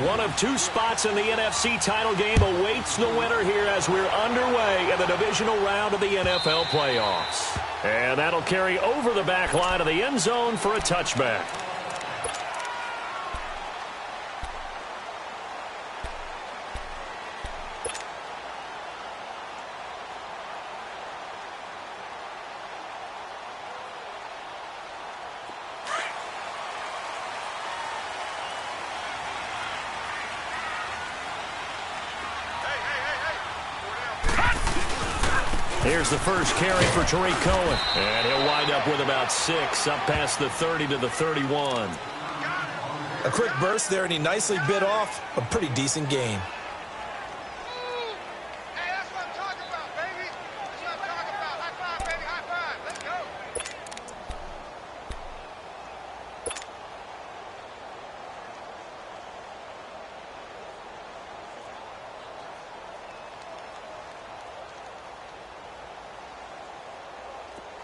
One of two spots in the NFC title game awaits the winner here as we're underway in the divisional round of the NFL playoffs. And that'll carry over the back line of the end zone for a touchback. Here's the first carry for Tariq Cohen. And he'll wind up with about 6, up past the 30 to the 31. A quick burst there, and he nicely bit off a pretty decent gain. Hey, that's what I'm talking about, baby. That's what I'm talking about. High five, baby, high five. Let's go.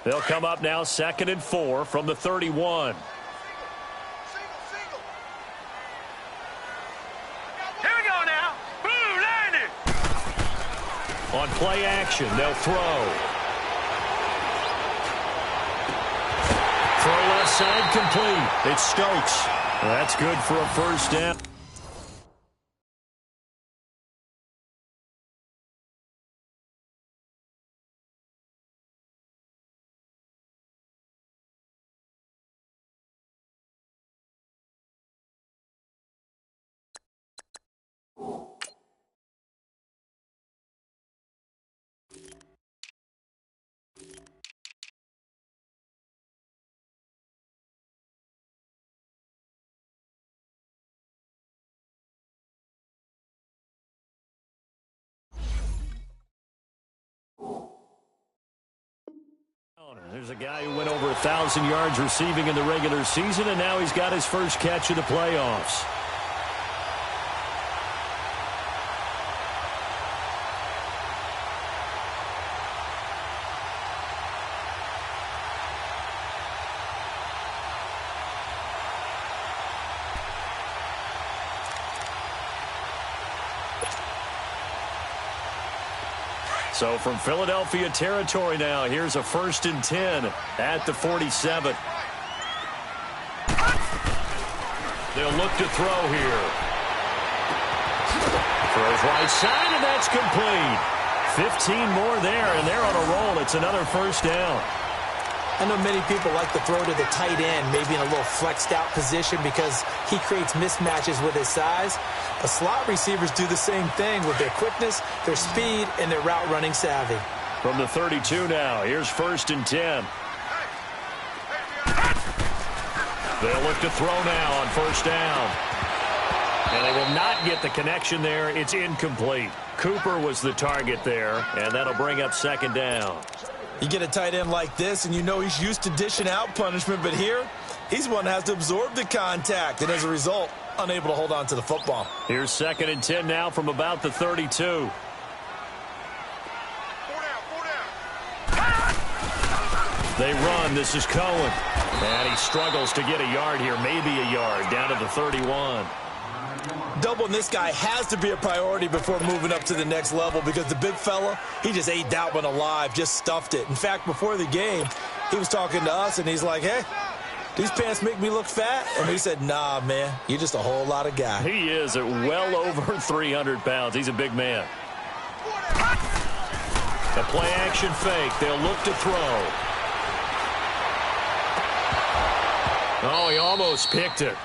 They'll come up now 2nd and 4 from the 31. Single. Here we go now. Boom, landed. On play action, they'll throw. Throw left side complete. It's Stokes. That's good for a first down. There's a guy who went over 1,000 yards receiving in the regular season, and now he's got his first catch of the playoffs. So from Philadelphia territory now, here's a 1st and 10 at the 47. They'll look to throw here. Throws right side, and that's complete. 15 more there, and they're on a roll. It's another first down. I know many people like to throw to the tight end, maybe in a little flexed out position because he creates mismatches with his size. But slot receivers do the same thing with their quickness, their speed, and their route running savvy. From the 32 now, here's 1st and 10. They'll look to throw now on 1st down. And they will not get the connection there. It's incomplete. Cooper was the target there, and that'll bring up 2nd down. You get a tight end like this, and you know he's used to dishing out punishment, but here, he's one that has to absorb the contact, and as a result, unable to hold on to the football. Here's 2nd and 10 now from about the 32. They run. This is Cohen. And he struggles to get a yard here, maybe a yard, down to the 31. Doubling this guy has to be a priority before moving up to the next level because the big fella, he just ate that one alive, just stuffed it. In fact, before the game, he was talking to us, and he's like, hey, these pants make me look fat? And we said, nah, man, you're just a whole lot of guy. He is at well over 300 pounds. He's a big man. The play-action fake. They'll look to throw. Oh, he almost picked it.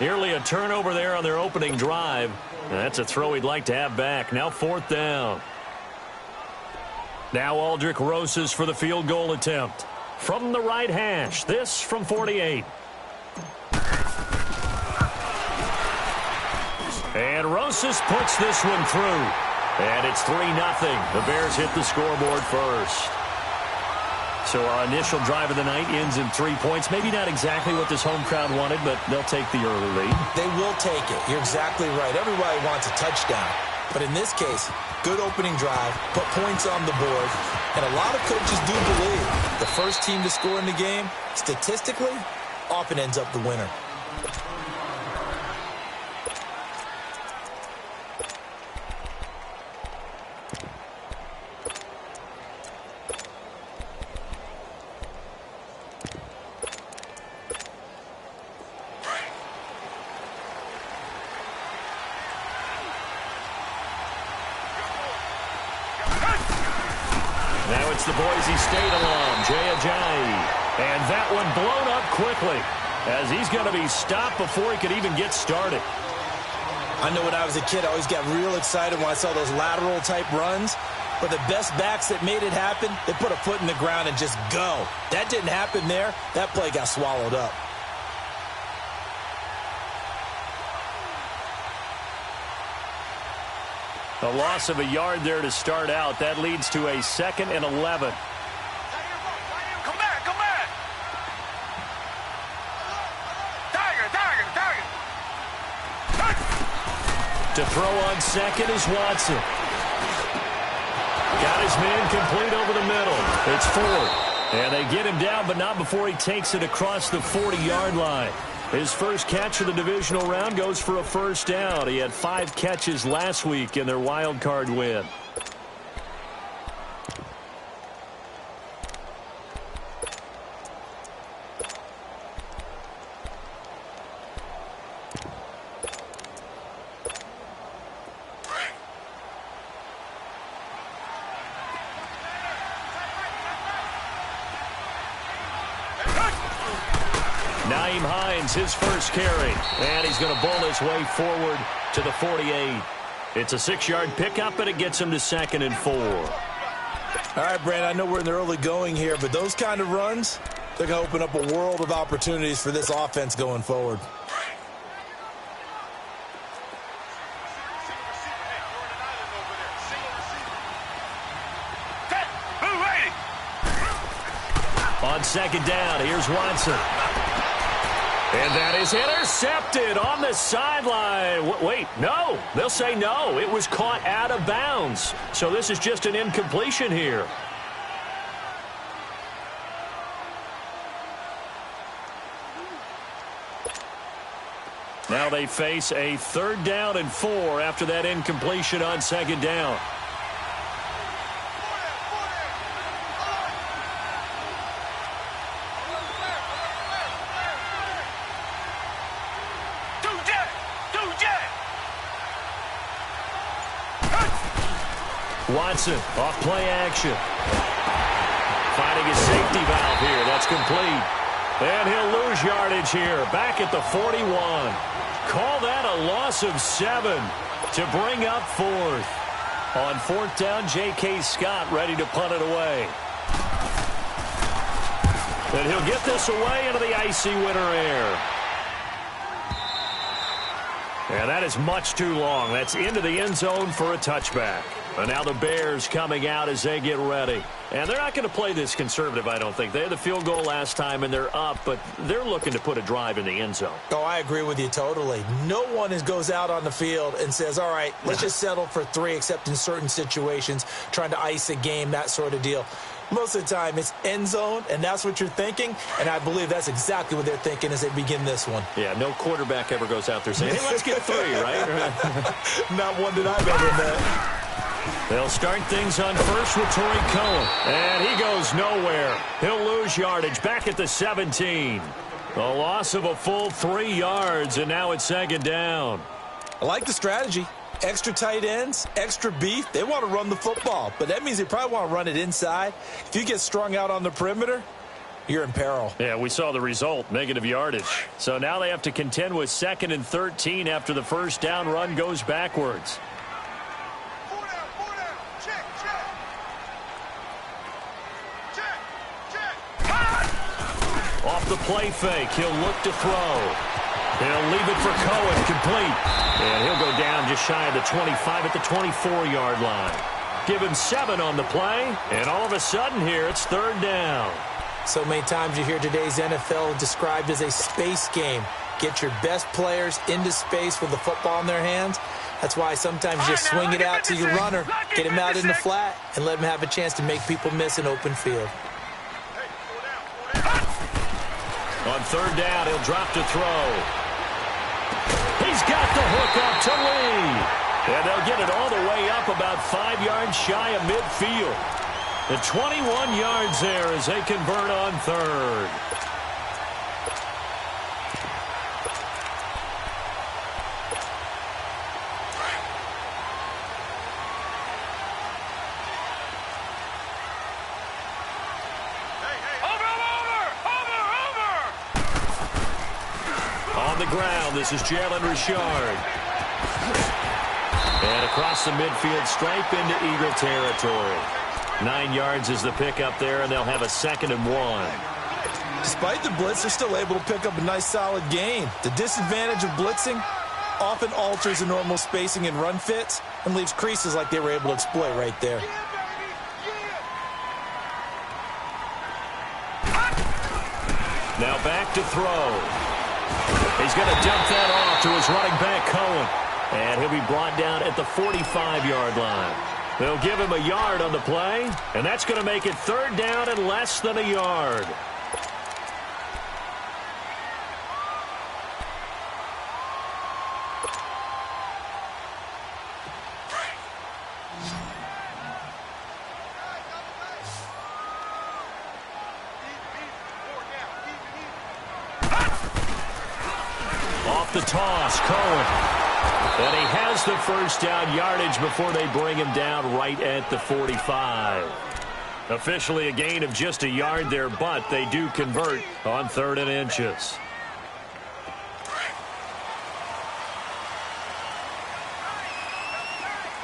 Nearly a turnover there on their opening drive. That's a throw he'd like to have back. Now 4th down. Now Aldrick Rosas for the field goal attempt. From the right hash. This from 48. And Rosas puts this one through. And it's 3-0. The Bears hit the scoreboard first. So our initial drive of the night ends in 3 points. Maybe not exactly what this home crowd wanted, but they'll take the early lead. They will take it. You're exactly right. Everybody wants a touchdown. But in this case, good opening drive, put points on the board, and a lot of coaches do believe the first team to score in the game, statistically, often ends up the winner. Now it's the Boise State alum, Jay Ajayi. And that one blown up quickly as he's going to be stopped before he could even get started. I know when I was a kid, I always got real excited when I saw those lateral-type runs. But the best backs that made it happen, they put a foot in the ground and just go. That didn't happen there. That play got swallowed up. A loss of a yard there to start out. That leads to a 2nd and 11. Come back, come back. Tiger. To throw on second is Watson. Got his man complete over the middle. It's 4th. And they get him down, but not before he takes it across the 40-yard line. His first catch of the divisional round goes for a first down. He had 5 catches last week in their wild card win. His first carry, and he's going to bowl his way forward to the 48. It's a 6-yard pickup, and it gets him to 2nd and 4. All right, Brand, I know we're in the early going here, but those kind of runs, they're going to open up a world of opportunities for this offense going forward. On 2nd down, here's Watson. And that is intercepted on the sideline. Wait, no. They'll say no. It was caught out of bounds. So this is just an incompletion here. Now they face a 3rd down and 4 after that incompletion on 2nd down. Watson off play action. Finding his safety valve here. That's complete. And he'll lose yardage here. Back at the 41. Call that a loss of 7 to bring up 4th. On 4th down, J.K. Scott ready to punt it away. And he'll get this away into the icy winter air. And that is much too long. That's into the end zone for a touchback. And now the Bears coming out as they get ready. And they're not going to play this conservative, I don't think. They had the field goal last time, and they're up, but they're looking to put a drive in the end zone. Oh, I agree with you totally. No one goes out on the field and says, all right, let's just settle for 3, except in certain situations, trying to ice a game, that sort of deal. Most of the time, it's end zone, and that's what you're thinking, and I believe that's exactly what they're thinking as they begin this one. Yeah, no quarterback ever goes out there saying, hey, let's get 3, right? Not one that I've ever met. They'll start things on first with Torrey Cohen. And he goes nowhere. He'll lose yardage back at the 17. A loss of a full 3 yards, and now it's 2nd down. I like the strategy. Extra tight ends, extra beef. They want to run the football, but that means they probably want to run it inside. If you get strung out on the perimeter, you're in peril. Yeah, we saw the result, negative yardage. So now they have to contend with 2nd and 13 after the first down run goes backwards. Off the play fake, he'll look to throw. He'll leave it for Cohen, complete. And he'll go down just shy of the 25 at the 24-yard line. Give him 7 on the play, and all of a sudden here it's 3rd down. So many times you hear today's NFL described as a space game. Get your best players into space with the football in their hands. That's why sometimes you just swing it out to your runner, get him out in the flat, and let him have a chance to make people miss an open field. On 3rd down, he'll drop to throw. He's got the hook up to Lee. And they'll get it all the way up about 5 yards shy of midfield. The 21 yards there as they convert on 3rd. ground. This is Jalen Richard. And across the midfield stripe into Eagle territory. 9 yards is the pickup there, and they'll have a 2nd and 1. Despite the blitz, they're still able to pick up a nice, solid gain. The disadvantage of blitzing often alters the normal spacing and run fits and leaves creases like they were able to exploit right there. Now back to throw. He's going to dump that off to his running back, Cohen. And he'll be brought down at the 45-yard line. They'll give him a yard on the play, and that's going to make it 3rd down and less than a yard. Off the toss, Cohen. And he has the 1st down yardage before they bring him down right at the 45. Officially a gain of just a yard there, but they do convert on 3rd and inches.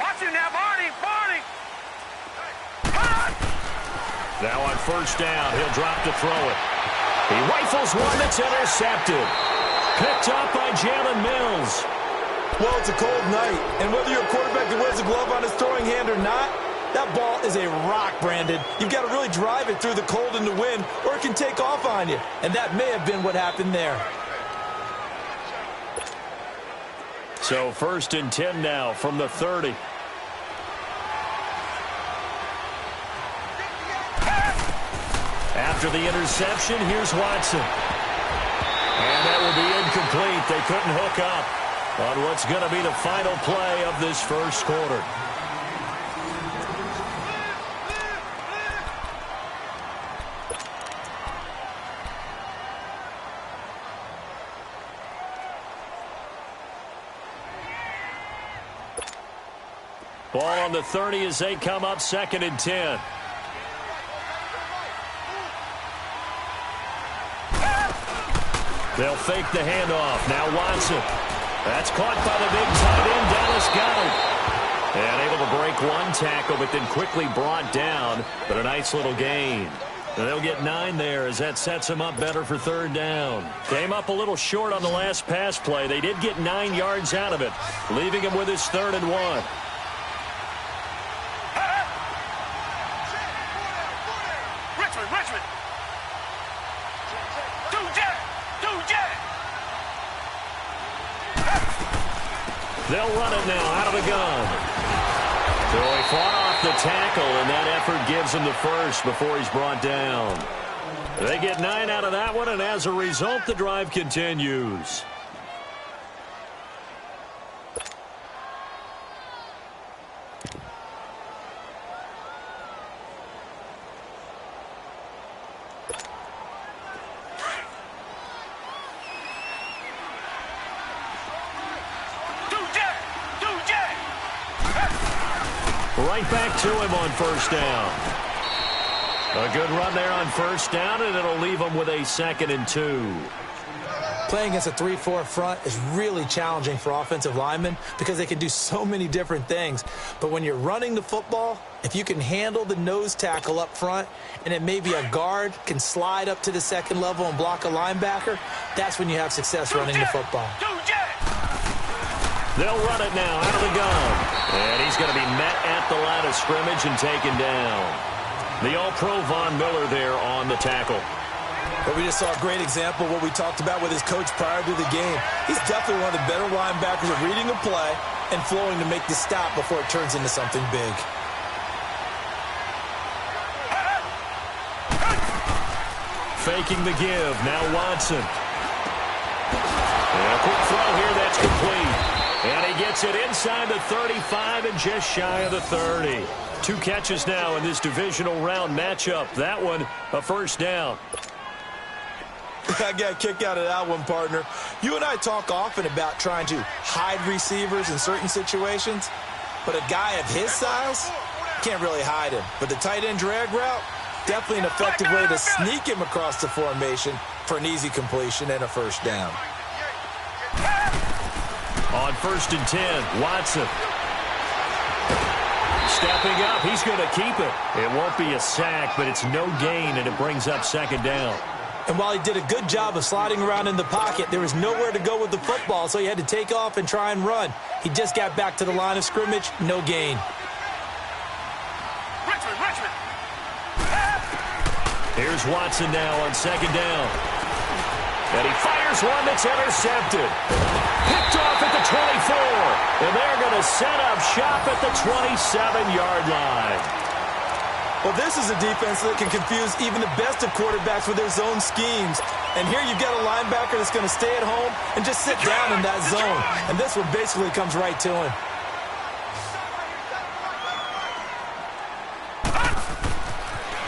Watch him now, Barney! Now on 1st down, he'll drop to throw it. He rifles one that's intercepted. Picked up by Jalen Mills. Well, it's a cold night, and whether you're a quarterback that wears a glove on his throwing hand or not, that ball is a rock, Brandon. You've got to really drive it through the cold and the wind, or it can take off on you. And that may have been what happened there. So 1st and 10 now from the 30. After the interception, here's Watson. And that will be incomplete. They couldn't hook up on what's going to be the final play of this 1st quarter. Ball on the 30 as they come up 2nd and 10. They'll fake the handoff. Now Watson. That's caught by the big tight end, Dallas Goedert. And able to break one tackle, but then quickly brought down. But a nice little gain. And they'll get 9 there as that sets them up better for 3rd down. Came up a little short on the last pass play. They did get 9 yards out of it, leaving him with his 3rd and 1. Richmond! They'll run it now out of the gun. So he fought off the tackle, and that effort gives him the 1st before he's brought down. They get 9 out of that one, and as a result, the drive continues. Right back to him on 1st down. A good run there on 1st down, and it'll leave him with a 2nd and 2. Playing against a 3-4 front is really challenging for offensive linemen because they can do so many different things. But when you're running the football, if you can handle the nose tackle up front, and it may be a guard can slide up to the 2nd level and block a linebacker, that's when you have success running the football. They'll run it now out of the gun. And he's going to be met at the line of scrimmage and taken down. The All-Pro Von Miller there on the tackle. But we just saw a great example of what we talked about with his coach prior to the game. He's definitely one of the better linebackers at reading a play and flowing to make the stop before it turns into something big. Faking the give. Now Watson. And a quick throw here. That's complete. And he gets it inside the 35 and just shy of the 30. 2 catches now in this divisional round matchup. That one, a 1st down. I got a kick out of that one, partner. You and I talk often about trying to hide receivers in certain situations, but a guy of his size can't really hide him. But the tight end drag route, definitely an effective way to sneak him across the formation for an easy completion and a 1st down. On 1st and 10, Watson. Stepping up, he's going to keep it. It won't be a sack, but it's no gain, and it brings up 2nd down. And while he did a good job of sliding around in the pocket, there was nowhere to go with the football, so he had to take off and try and run. He just got back to the line of scrimmage, no gain. Richmond. Here's Watson now on 2nd down. And he fires one that's intercepted. Picked off at the 24. And they're going to set up shop at the 27-yard line. Well, this is a defense that can confuse even the best of quarterbacks with their zone schemes. And here you've got a linebacker that's going to stay at home and just sit down in that zone. And this one basically comes right to him.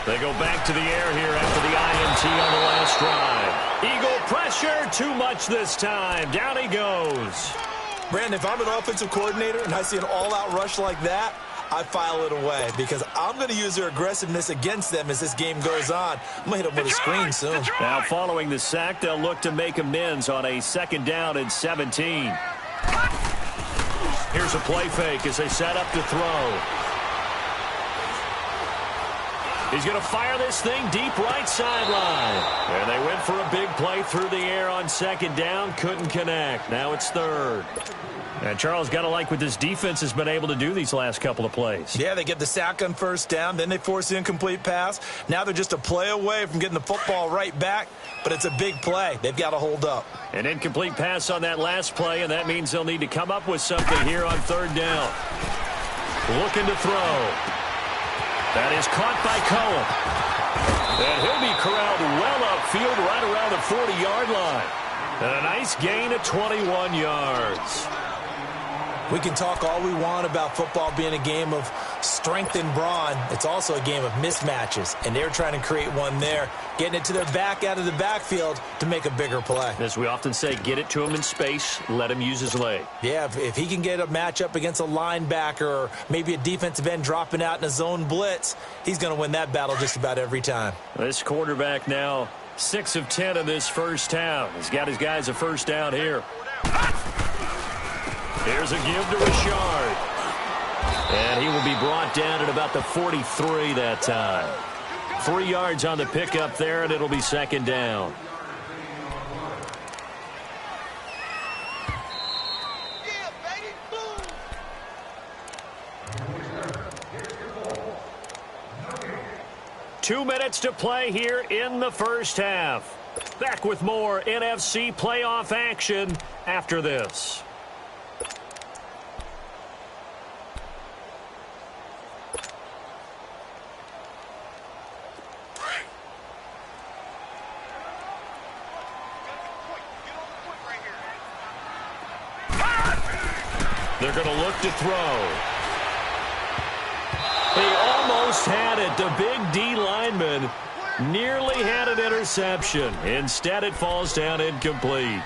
They go back to the air here after the INT on the last drive. Eagle pressure, too much this time. Down he goes. Brandon, if I'm an offensive coordinator and I see an all-out rush like that, I file it away because I'm going to use their aggressiveness against them as this game goes on. I'm going to hit them with a screen soon. Now, following the sack, they'll look to make amends on a 2nd down and 17. Here's a play fake as they set up to throw. He's going to fire this thing deep right sideline. And they went for a big play through the air on 2nd down. Couldn't connect. Now it's 3rd. And Charles, got to like what this defense has been able to do these last couple of plays. Yeah, they get the sack on 1st down. Then they force the incomplete pass. Now they're just a play away from getting the football right back. But it's a big play. They've got to hold up. An incomplete pass on that last play, and that means they'll need to come up with something here on 3rd down. Looking to throw. That is caught by Cohen. And he'll be corralled well upfield right around the 40-yard line. And a nice gain of 21 yards. We can talk all we want about football being a game of strength and brawn. It's also a game of mismatches, and they're trying to create one there, getting it to their back out of the backfield to make a bigger play. As we often say, get it to him in space, let him use his leg. Yeah, if he can get a matchup against a linebacker or maybe a defensive end dropping out in a zone blitz, he's going to win that battle just about every time. This quarterback now 6 of 10 in this first half. He's got his guys a 1st down here. Here's a give to Richard. And he will be brought down at about the 43 that time. 3 yards on the pickup there, and it'll be 2nd down. Yeah, baby. Boom. 2 minutes to play here in the first half. Back with more NFC playoff action after this. They're going to look to throw. He almost had it. The big D lineman nearly had an interception. Instead, it falls down incomplete.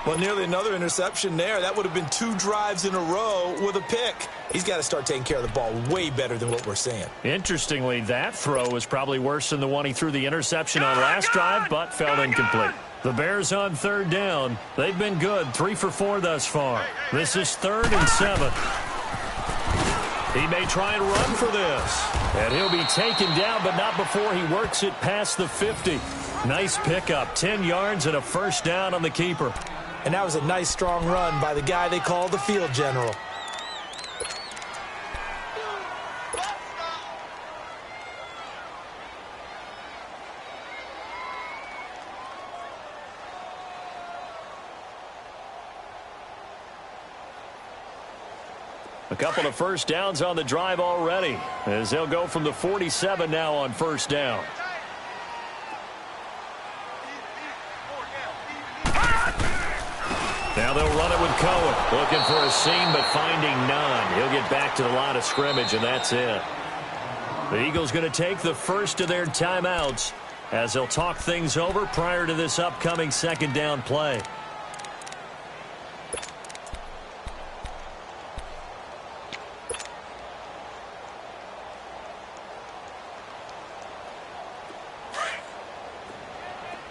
Well, nearly another interception there. That would have been 2 drives in a row with a pick. He's got to start taking care of the ball way better than what we're seeing. Interestingly, that throw was probably worse than the one he threw the interception on last drive, but fell incomplete. The Bears on 3rd down. They've been good, 3 for 4 thus far. This is 3rd and 7. He may try and run for this. And he'll be taken down, but not before he works it past the 50. Nice pickup, 10 yards and a 1st down on the keeper. And that was a nice, strong run by the guy they call the field general. A couple of 1st downs on the drive already, as they'll go from the 47 now on 1st down. Now they'll run it with Cohen. Looking for a seam, but finding none. He'll get back to the line of scrimmage, and that's it. The Eagles going to take the first of their timeouts as they'll talk things over prior to this upcoming 2nd down play.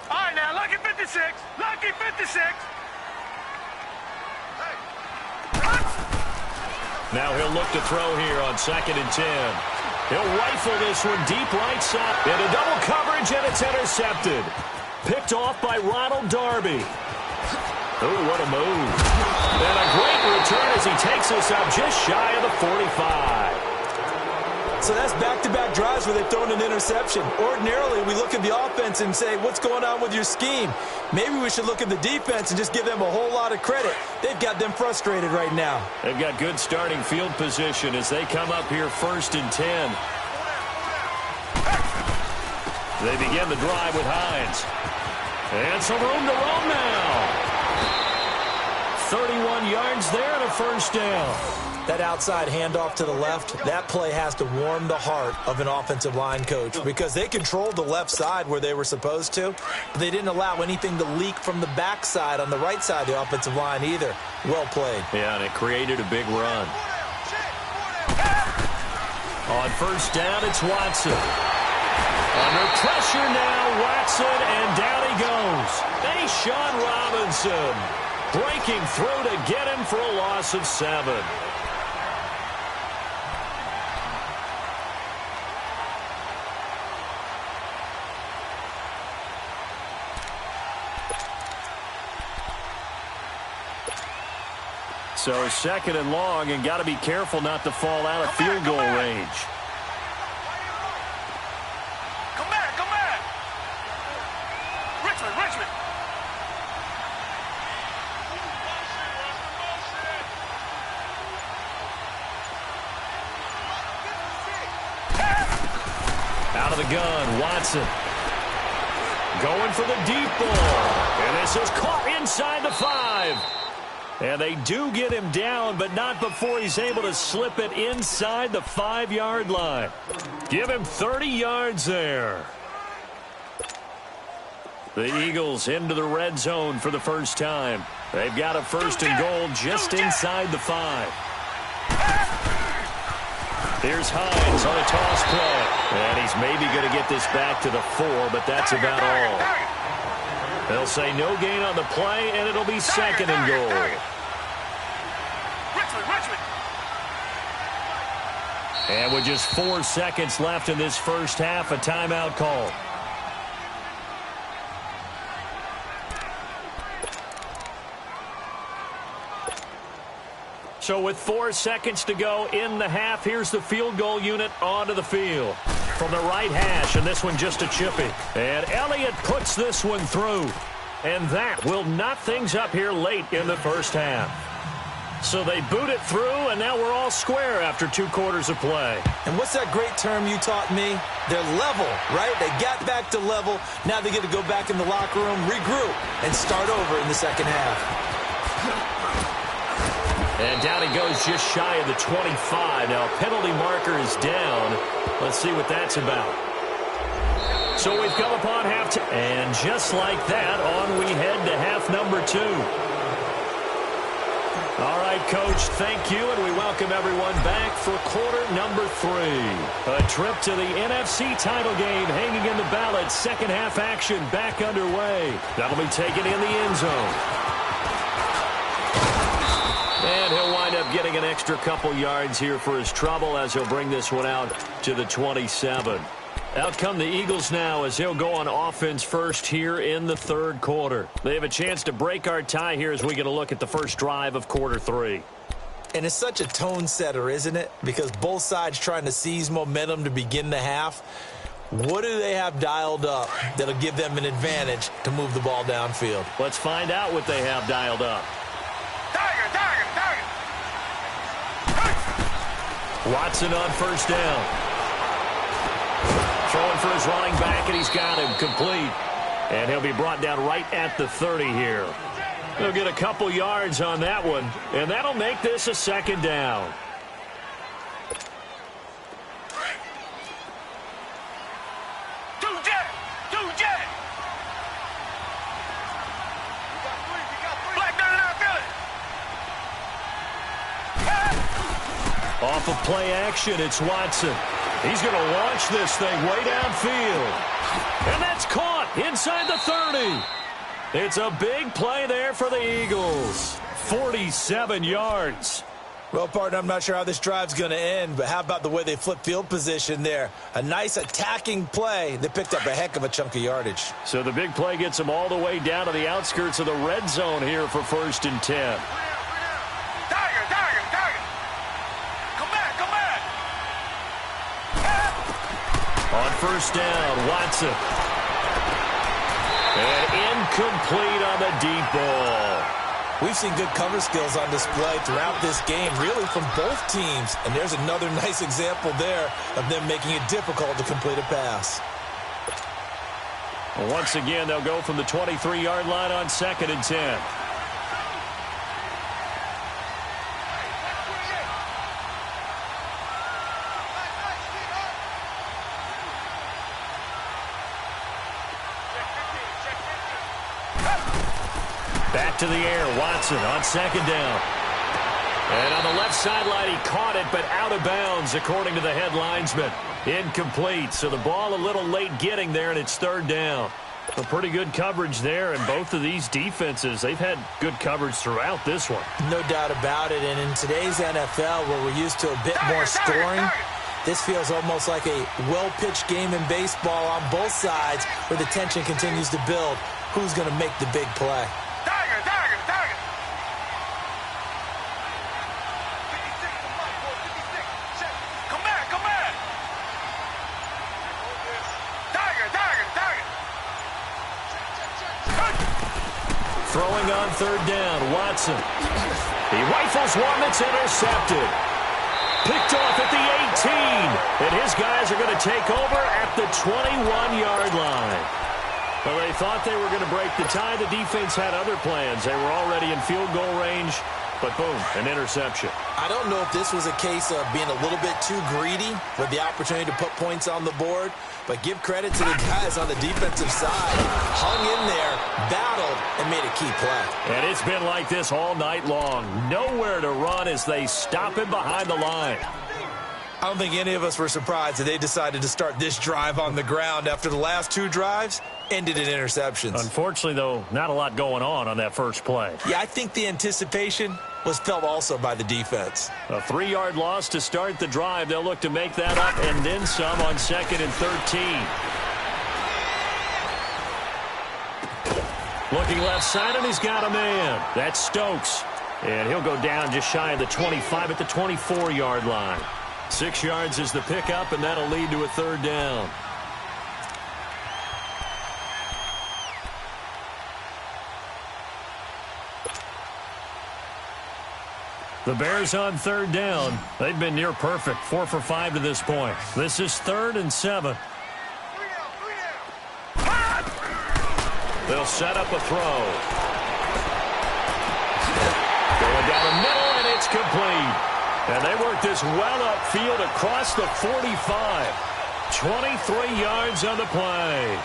All right, now, lucky 56. Lucky 56. Hey, Now he'll look to throw here on 2nd and 10. He'll rifle this one deep right side. Into double coverage, and it's intercepted. Picked off by Ronald Darby. Oh, what a move. And a great return as he takes us up just shy of the 45. So that's back-to-back drives where they've thrown an interception. Ordinarily, we look at the offense and say, what's going on with your scheme? Maybe we should look at the defense and just give them a whole lot of credit. They've got them frustrated right now. They've got good starting field position as they come up here 1st and 10. They begin the drive with Hines. And some room to roam now. 31 yards there and a 1st down. That outside handoff to the left, that play has to warm the heart of an offensive line coach because they controlled the left side where they were supposed to. But they didn't allow anything to leak from the backside on the right side of the offensive line either. Well played. Yeah, and it created a big run. On 1st down, it's Watson. Under pressure now, Watson, and down he goes. Sean Robinson breaking through to get him for a loss of 7. So 2nd and long, and got to be careful not to fall out of field goal range. Come back. Richmond. Out of the gun, Watson. Going for the deep ball. And this is caught inside the 5. And they do get him down, but not before he's able to slip it inside the 5-yard line. Give him 30 yards there. The Eagles into the red zone for the first time. They've got a 1st and goal just inside the 5. Here's Hines on a toss play. And he's maybe going to get this back to the 4, but that's about all. They'll say no gain on the play, and it'll be 2nd and goal. Richmond. And with just 4 seconds left in this first half, a timeout call. So with 4 seconds to go in the half, here's the field goal unit onto the field. From the right hash, and this one just a chippy. And Elliott puts this one through. And that will knot things up here late in the first half. So they boot it through, and now we're all square after 2 quarters of play. And what's that great term you taught me? They're level, right? They got back to level. Now they get to go back in the locker room, regroup, and start over in the second half. And down he goes just shy of the 25. Now a penalty marker is down. Let's see what that's about. So we've come upon halftime. And just like that, on we head to half number 2. All right, Coach, thank you, and we welcome everyone back for quarter number 3. A trip to the NFC title game hanging in the balance. Second half action back underway. That'll be taken in the end zone. And he'll wind up getting an extra couple yards here for his trouble as he'll bring this one out to the 27. Out come the Eagles now as they'll go on offense first here in the 3rd quarter. They have a chance to break our tie here as we get a look at the first drive of quarter 3. And it's such a tone setter, isn't it? Because both sides trying to seize momentum to begin the half. What do they have dialed up that'll give them an advantage to move the ball downfield? Let's find out what they have dialed up. Target. Watson on first down. Throwing for his running back, and he's got him complete. And he'll be brought down right at the 30 here. They'll get a couple yards on that one, and that'll make this a 2nd down. Two jet. Black down Off of play action, it's Watson. He's going to launch this thing way downfield. And that's caught inside the 30. It's a big play there for the Eagles. 47 yards. Well, partner, I'm not sure how this drive's going to end, but how about the way they flip field position there? A nice attacking play. They picked up a heck of a chunk of yardage. So the big play gets them all the way down to the outskirts of the red zone here for 1st and 10. On 1st down, Watson. And incomplete on the deep ball. We've seen good cover skills on display throughout this game, really from both teams. And there's another nice example there of them making it difficult to complete a pass. Well, once again, they'll go from the 23-yard line on 2nd and 10. Back to the air, Watson on 2nd down. And on the left sideline, he caught it, but out of bounds, according to the head linesman. Incomplete, so the ball a little late getting there, and it's 3rd down. A pretty good coverage there, and both of these defenses, they've had good coverage throughout this one. No doubt about it, and in today's NFL, where we're used to a bit more scoring, this feels almost like a well-pitched game in baseball on both sides, where the tension continues to build. Who's going to make the big play? Throwing on 3rd down, Watson. He rifles one that's intercepted. Picked off at the 18. And his guys are going to take over at the 21-yard line. Well, they thought they were going to break the tie. The defense had other plans. They were already in field goal range, but boom, an interception. I don't know if this was a case of being a little bit too greedy with the opportunity to put points on the board, but give credit to the guys on the defensive side. Hung in there, battled, and made a key play. And it's been like this all night long. Nowhere to run as they stop him behind the line. I don't think any of us were surprised that they decided to start this drive on the ground after the last 2 drives ended in interceptions. Unfortunately, though, not a lot going on that first play. Yeah, I think the anticipation was felt also by the defense. A 3-yard loss to start the drive. They'll look to make that up and then some on 2nd and 13. Looking left side, and he's got a man. That's Stokes. And he'll go down just shy of the 25 at the 24-yard line. 6 yards is the pickup, and that'll lead to a 3rd down. The Bears on 3rd down. They've been near perfect, 4 for 5 to this point. This is 3rd and 7. They'll set up a throw. Going down the middle, and it's complete. And they work this well upfield across the 45. 23 yards on the play.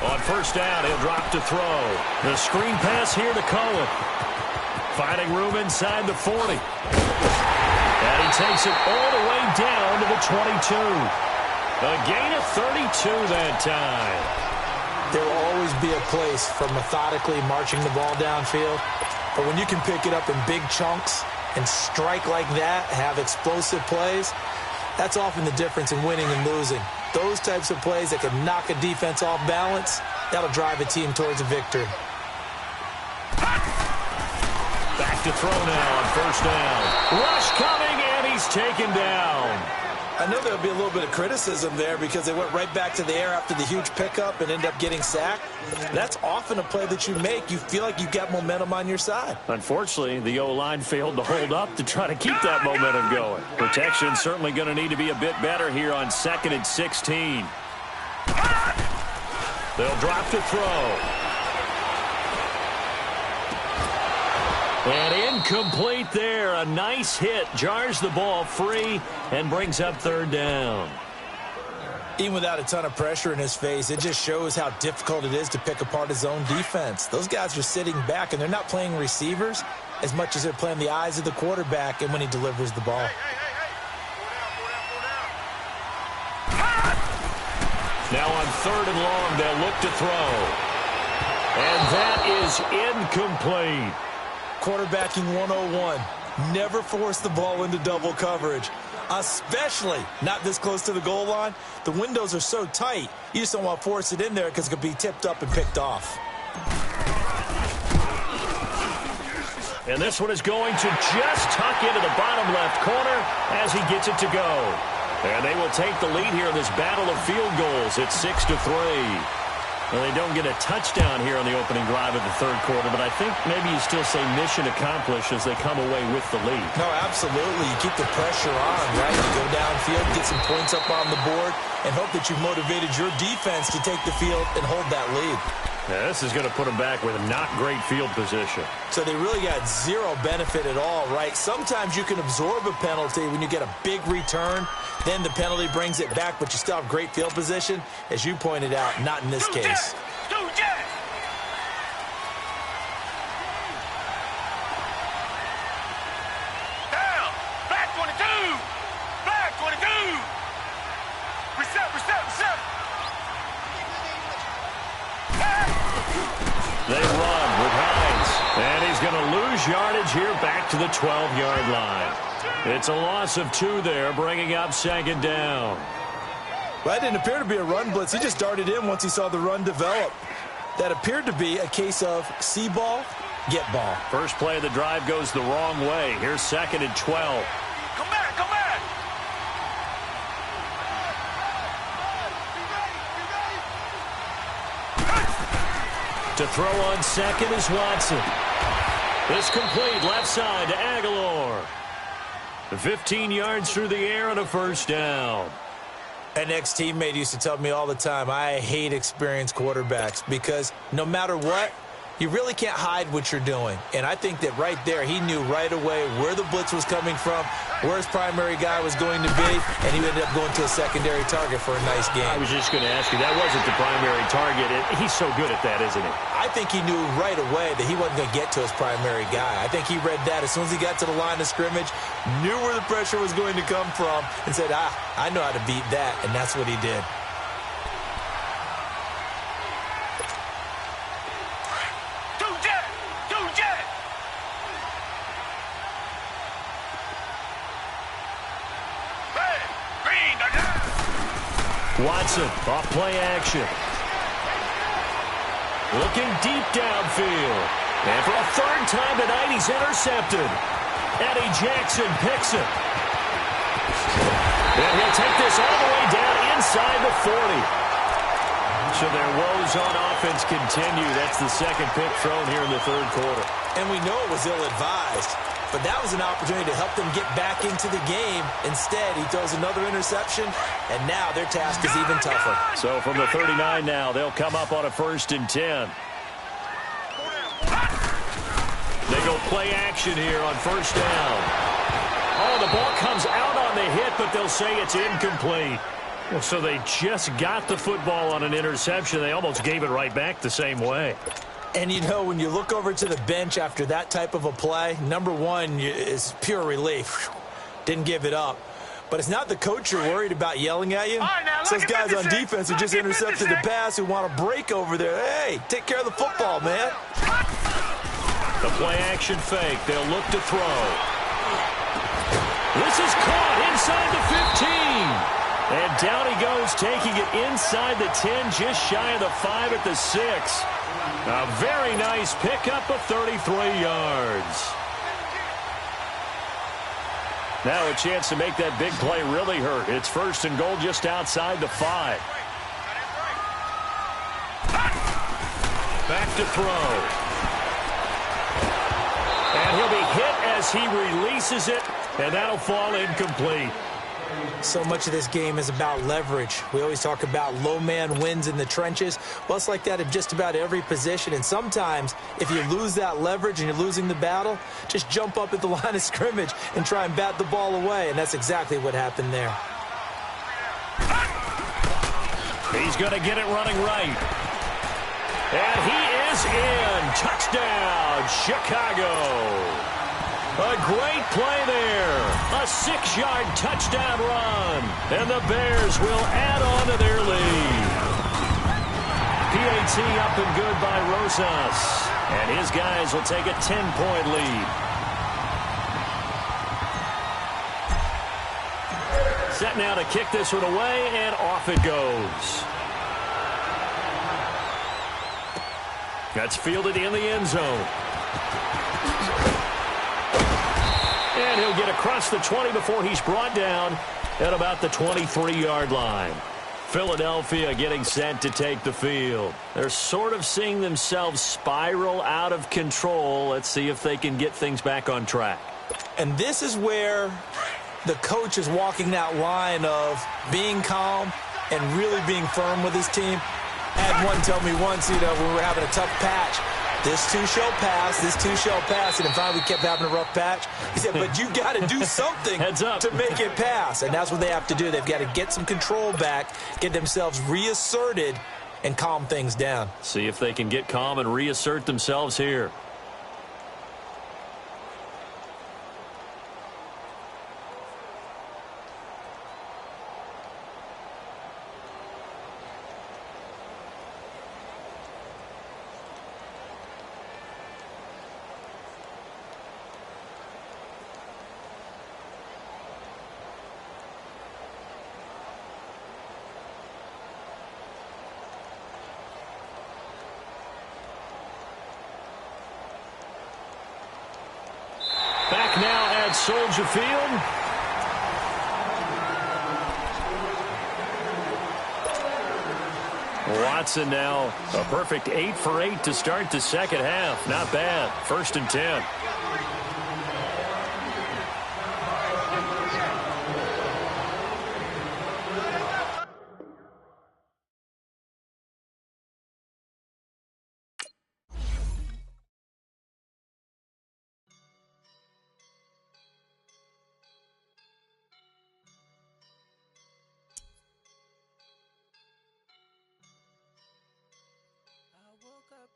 On 1st down, he'll drop to throw. The screen pass here to Cohen. Finding room inside the 40. And he takes it all the way down to the 22. A gain of 32 that time. There will always be a place for methodically marching the ball downfield. But when you can pick it up in big chunks and strike like that, have explosive plays, that's often the difference in winning and losing. Those types of plays that can knock a defense off balance, that'll drive a team towards a victory. Back to throw now on 1st down. Rush coming, and he's taken down. I know there'll be a little bit of criticism there because they went right back to the air after the huge pickup and end up getting sacked. That's often a play that you make. You feel like you've got momentum on your side. Unfortunately, the O-line failed to hold up to try to keep that momentum going. Protection certainly going to need to be a bit better here on 2nd and 16. They'll drop to throw. And incomplete there. A nice hit. Jars the ball free and brings up 3rd down. Even without a ton of pressure in his face, it just shows how difficult it is to pick apart his own defense. Those guys are sitting back, and they're not playing receivers. as much as they're playing the eyes of the quarterback and when he delivers the ball. Now on 3rd and long, they'll look to throw. And that is incomplete. Quarterbacking 101. Never force the ball into double coverage, especially not this close to the goal line. The windows are so tight, you just don't want to force it in there because it could be tipped up and picked off. And this one is going to just tuck into the bottom left corner as he gets it to go. And they will take the lead here in this battle of field goals. It's 6-3. Well, they don't get a touchdown here on the opening drive of the 3rd quarter, but I think maybe you still say mission accomplished as they come away with the lead. No, absolutely. You keep the pressure on, right? You go downfield, get some points up on the board, and hope that you've motivated your defense to take the field and hold that lead. Yeah, this is going to put them back with not great field position. So they really got zero benefit at all, right? Sometimes you can absorb a penalty when you get a big return. Then the penalty brings it back, but you still have great field position. As you pointed out, not in this case. Down. Back 22. Back 22. Reset. They run with Hines, and he's going to lose yardage here back to the 12-yard line. It's a loss of 2 there, bringing up 2nd down. Well, that didn't appear to be a run blitz. He just darted in once he saw the run develop. That appeared to be a case of see ball, get ball. First play of the drive goes the wrong way. Here's 2nd and 12. Come back. To throw on 2nd is Watson. It's complete left side to Aguilar. 15 yards through the air and a 1st down. An ex-teammate used to tell me all the time, I hate experienced quarterbacks because no matter what, you really can't hide what you're doing. And I think that right there, he knew right away where the blitz was coming from, where his primary guy was going to be, and he ended up going to a secondary target for a nice game. I was just going to ask you, that wasn't the primary target. He's so good at that, isn't he? I think he knew right away that he wasn't going to get to his primary guy. I think he read that as soon as he got to the line of scrimmage, knew where the pressure was going to come from, and said, I know how to beat that, and that's what he did. Watson, off play action. Looking deep downfield. And for a 3rd time tonight, he's intercepted. Eddie Jackson picks it. And he'll take this all the way down inside the 40. So their woes on offense continue. That's the 2nd pick thrown here in the 3rd quarter. And we know it was ill-advised. But that was an opportunity to help them get back into the game. Instead, he throws another interception, and now their task is even tougher. So from the 39 now, they'll come up on a 1st and 10. They go play action here on 1st down. Oh, the ball comes out on the hit, but they'll say it's incomplete. Well, so they just got the football on an interception. They almost gave it right back the same way. And, you know, when you look over to the bench after that type of a play, number one is pure relief. Didn't give it up. But it's not the coach you're worried about yelling at you. Right, now, it's those guys on defense who just intercepted the pass who want to break over there. Hey, take care of the football, man. The play action fake. They'll look to throw. This is caught inside the 15. And down he goes, taking it inside the 10, just shy of the 5 at the 6. A very nice pickup of 33 yards. Now a chance to make that big play really hurt. It's 1st and goal just outside the 5. Back to throw. And he'll be hit as he releases it, and that'll fall incomplete. So much of this game is about leverage. We always talk about low man wins in the trenches. Well, it's like that in just about every position. And sometimes, if you lose that leverage and you're losing the battle, just jump up at the line of scrimmage and try and bat the ball away. And that's exactly what happened there. He's going to get it running right. And he is in. Touchdown, Chicago. A great play there. A 6-yard touchdown run. And the Bears will add on to their lead. PAT up and good by Rosas. And his guys will take a 10-point lead. Set now to kick this one away, and off it goes. That's fielded in the end zone. And he'll get across the 20 before he's brought down at about the 23-yard line. Philadelphia getting set to take the field. They're sort of seeing themselves spiral out of control. Let's see if they can get things back on track. And this is where the coach is walking that line of being calm and really being firm with his team. I had one tell me once, when we were having a tough patch, this too shall pass, this too shall pass, and finally we kept having a rough patch. He said, but you got to do something to make it pass, and that's what they have to do. They've got to get some control back, get themselves reasserted, and calm things down. See if they can get calm and reassert themselves here. Back now at Soldier Field. Watson now a perfect 8 for 8 to start the second half. Not bad. 1st and 10.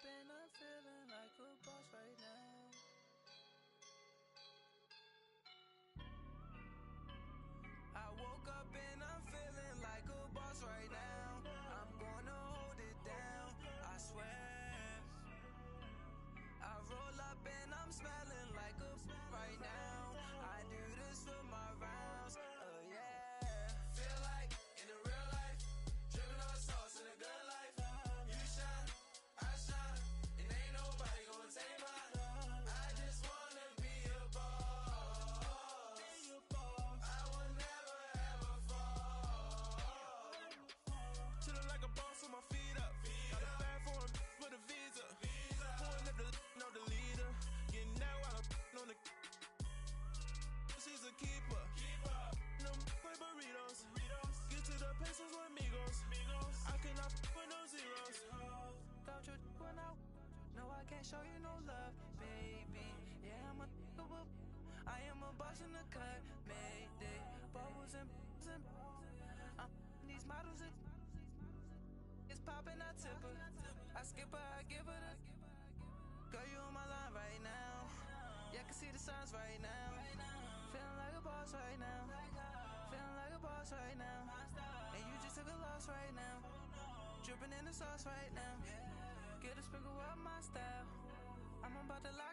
And I'm feeling like a boss right now. I woke up and I'm feeling like a boss right now. I'm gonna hold it down, I swear. I roll up and I'm smelling like a right now. I do this for my rounds, yeah. Feel like in the real life, dripping on sauce in a good life. You shine, I shine, and ain't nobody gonna take mine. I just wanna be a boss. I will never ever fall. Chillin' like a boss with my feet up. Got a bag for the visa. Pulling up know the leader. Getting out while I'm on the. She's a keeper. Them play burritos. Get to the pesos with amigos. I cannot with no zeros. Thought you went out. No, I can't show you no love, baby. Yeah, I am a boss in the cut. Mayday. Bubbles and these models it's popping, I tip her. I skip her, I give her the. Girl, you on my line right now. Yeah, I can see the signs right now. Feeling like a boss right now. Feeling like a boss right now. And you just took a loss right now. Dripping in the sauce right now. Get a sprinkle up my style. I'm about to lie.